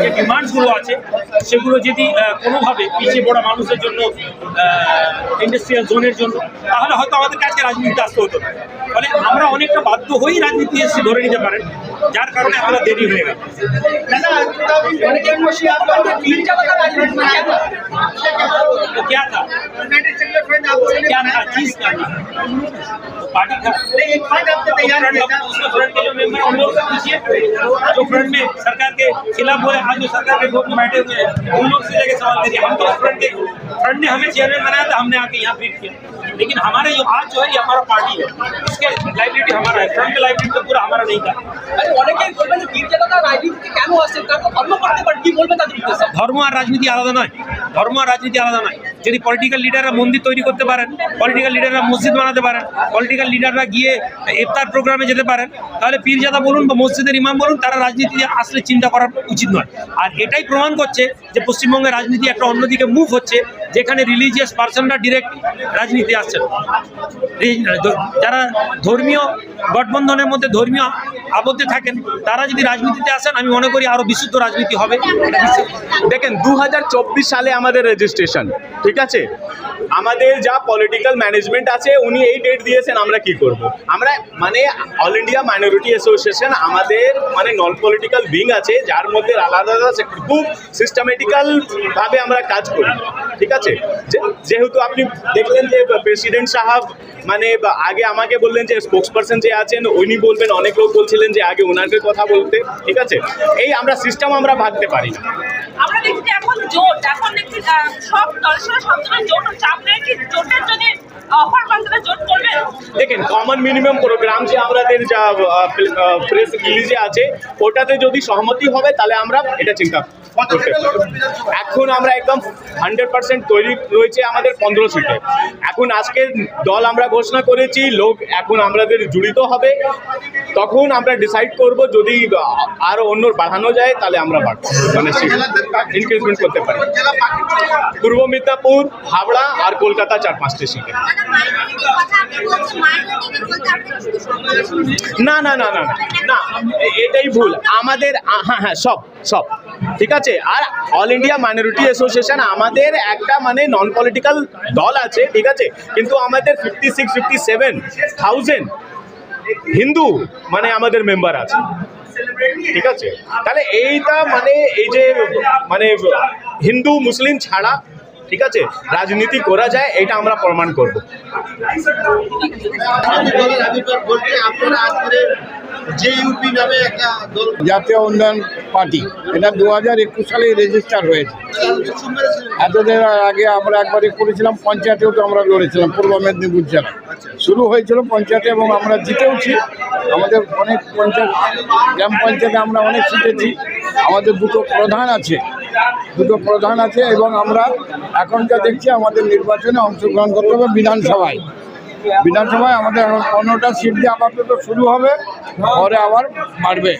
যে ডিমান্ডসগুলো আছে সেগুলো যদি কোনোভাবে পিছিয়ে পড়া মানুষের জন্য, ইন্ডাস্ট্রিয়াল জোনের জন্য, তাহলে হয়তো আমাদের কাছে রাজনীতিতে আসতে হতো না। ফলে আমরা অনেকটা বাধ্য হয়েই রাজনীতি এসে ধরে নিতে পারেন, যার কারণে আমরা দেরি হয়ে গেল। क्या था चीज क्या था पार्टी था उसके फ्रंट के जो मेंबर उन लोग से पूछिए, जो फ्रंट में सरकार के खिलाफ बोले, आज जो सरकार के ग्रुप में बैठे हुए हैं उन लोग से जाके सवाल करिए। हम तो फ्रंट ने हमें चेयरमैन बनाया था, हमने आके यहाँ ब्रीफ किया, लेकिन हमारे जो आज जो है ये हमारा पार्टी है, इसके लाइबिलिटी हमारा है, फ्रंट का लाइबिलिटी तो पूरा हमारा नहीं था। ধর্ম আর রাজনীতি আলাদা নয়, ধর্ম আর রাজনীতি আলাদা নয়। যদি পলিটিক্যাল লিডাররা মন্দির তৈরি করতে পারেন, পলিটিক্যাল লিডাররা মসজিদ বানাতে পারেন, পলিটিক্যাল লিডাররা গিয়ে ইফতার প্রোগ্রামে যেতে পারেন, তাহলে পীরজাদা বলুন বা মসজিদের ইমাম বলুন, তারা রাজনীতি আসলে চিন্তা করা উচিত নয়। আর এটাই প্রমাণ করছে যে পশ্চিমবঙ্গের রাজনীতি একটা অন্যদিকে মুভ হচ্ছে, যেখানে রিলিজিয়াস পার্সনরা ডিরেক্ট রাজনীতি আসছেন। যারা ধর্মীয় গঠবন্ধনের মধ্যে ধর্মীয় আবদ্ধে থাকেন, তারা যদি রাজনীতিতে আসেন, আমি মনে করি আরো বিশুদ্ধ রাজনীতি হবে। দেখেন 2024 সালে আমাদের রেজিস্ট্রেশন, ঠিক আছে। আমাদের যা পলিটিক্যাল ম্যানেজমেন্ট আছে উনি এই ডেট দিয়েছেন, আমরা কি করব। আমরা মানে অল ইন্ডিয়া মাইনরিটি অ্যাসোসিয়েশন, আমাদের মানে নন পলিটিক্যাল উইং আছে, যার মধ্যে আলাদা আলাদা সেক্টর, খুব সিস্টেমেটিক্যাল ভাবে আমরা কাজ করি, ঠিক আছে। যেহেতু আপনি দেখলেন যে প্রেসিডেন্ট সাহেব মানে আগে আমাকে বললেন যে স্পোক্স পারসন যে আছেন উনি বলবেন, অনেক লোক বলছিলেন যে আগে ওনাকে কথা বলতে, ঠিক আছে। এই আমরা সিস্টেম আমরা ভাগতে পারি না। আমরা দেখছি এখন জোট, এখন দেখছি সব দলের সঙ্গে সব ধরনের জোট হচ্ছে, আপনারা কি জোটের যদি অফার পান তাহলে জোট করবেন? দেখেন কমন মিনিমাম প্রোগ্রাম যে আমাদের যা প্রেস রিলিজে আছে, ওটাতে যদি সহমতি হবে তাহলে আমরা এটা চিন্তা করতে পারি। এখন আমরা একদম 100% তৈরি রয়েছে আমাদের 15 সিটে। এখন আজকের দল আমরা ঘোষণা করেছি, লোক এখন আমাদের জড়িত হবে, তখন আমরা ডিসাইড করব যদি আরো অন্য বাড়ানো যায় তাহলে আমরা বাড়বো, মানে ইনক্রিজমেন্ট করতে পারি। পূর্ব মিদনাপুর, হাওড়া আর কলকাতা 4-5টে সিটে। না না না না না, এটাই ভুল আমাদের। হ্যাঁ সব সব ঠিক আছে। আর অল ইন্ডিয়া মাইনরিটি অ্যাসোসিয়েশন আমাদের একটা মানে নন পলিটিক্যাল দল আছে, ঠিক আছে, কিন্তু আমাদের 56-57,000 হিন্দু মানে আমাদের মেম্বার আছে, ঠিক আছে। তাহলে এইটা মানে এই যে মানে হিন্দু মুসলিম ছাড়া, ঠিক আছে, রাজনীতি করা যায়, এটা আমরা প্রমাণ করব। জাতীয় উন্নয়ন পার্টি, এটা 2021 সালে রেজিস্টার হয়েছে। এতদিন আগে আমরা একবারই করেছিলাম, পঞ্চায়েতেও তো আমরা লড়েছিলাম, পূর্ব মেদিনীপুর জেলা শুরু হয়েছিল পঞ্চায়েতে, এবং আমরা জিতেওছি। আমাদের অনেক পঞ্চায়েত, গ্রাম পঞ্চায়েতে আমরা অনেক জিতেছি। আমাদের দুটো প্রধান আছে, এবং আমরা এখন যা দেখছি আমাদের নির্বাচনে অংশগ্রহণ করতে হবে বিধানসভায়। আমাদের এখন 15টা সিট দিয়ে আপাতত শুরু হবে, পরে আবার বাড়বে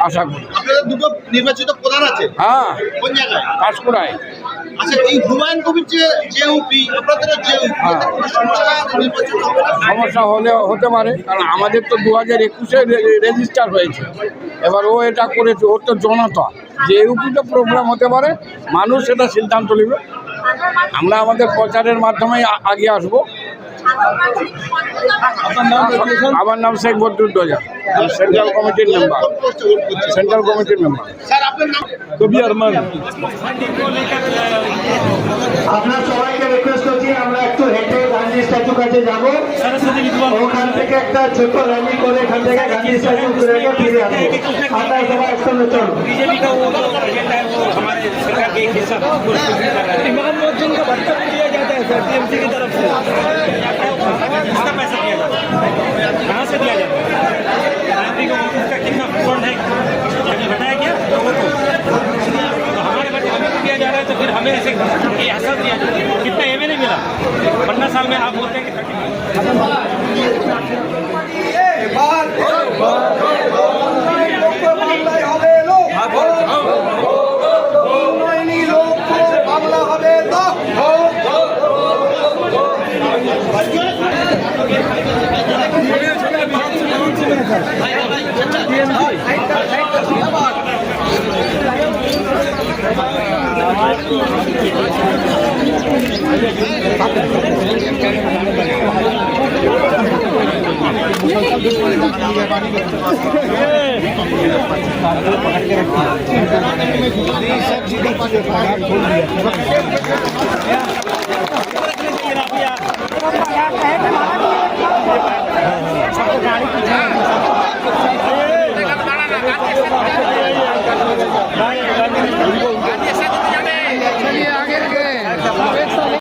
আশা করি। আপনাদের দুটো নির্বাচিত প্রধান আছে? হ্যাঁ, কোন জায়গায়? কাশকুড়ায়। আচ্ছা, এই হুমায়ুন কবির যে জেউপি, আপনাদের সমস্যা হতে পারে, কারণ আমাদের তো 2021-এ রেজিস্টার হয়েছে। এবার ও এটা করেছে, ওর তো জনতা যে ইউপিতে প্রবলেম হতে পারে, মানুষ সেটা সিদ্ধান্ত নেবে। আমরা আমাদের প্রচারের মাধ্যমে আগে আসবো। আমার নাম শেখ বদরুদ্দোজা, সেন্ট্রাল কমিটির মেম্বার। স্যার আপনার নাম? কবি আরমান। আপনার সবাইকে রিকোয়েস্ট করছি, আমরা একটু হেঁটে গান্ধী স্ট্যাচু কাছে যাবো, ওখান থেকে একটা ছোট র্যালি করে এখান থেকে গান্ধী স্ট্যাচু ফিরে আসবো। আপনার সবাই একসঙ্গে চলো। इमाम मस्जिद का भत्ता भी दिया जाता है सर, टीएमसी की तरफ से। कितना पैसा दिया जाता है, कहाँ से दिया जाता है? नागरिक को उसका कितना फंड है, कभी बताया क्या लोगों को? तो हमारे बच्चे हमें दिया जा रहा है, तो फिर हमें ऐसे ये असर दिया जाता है। कितना एमएलए मिला 15 साल में? आप बोलते हैं कि 30। ভাই गाड़ी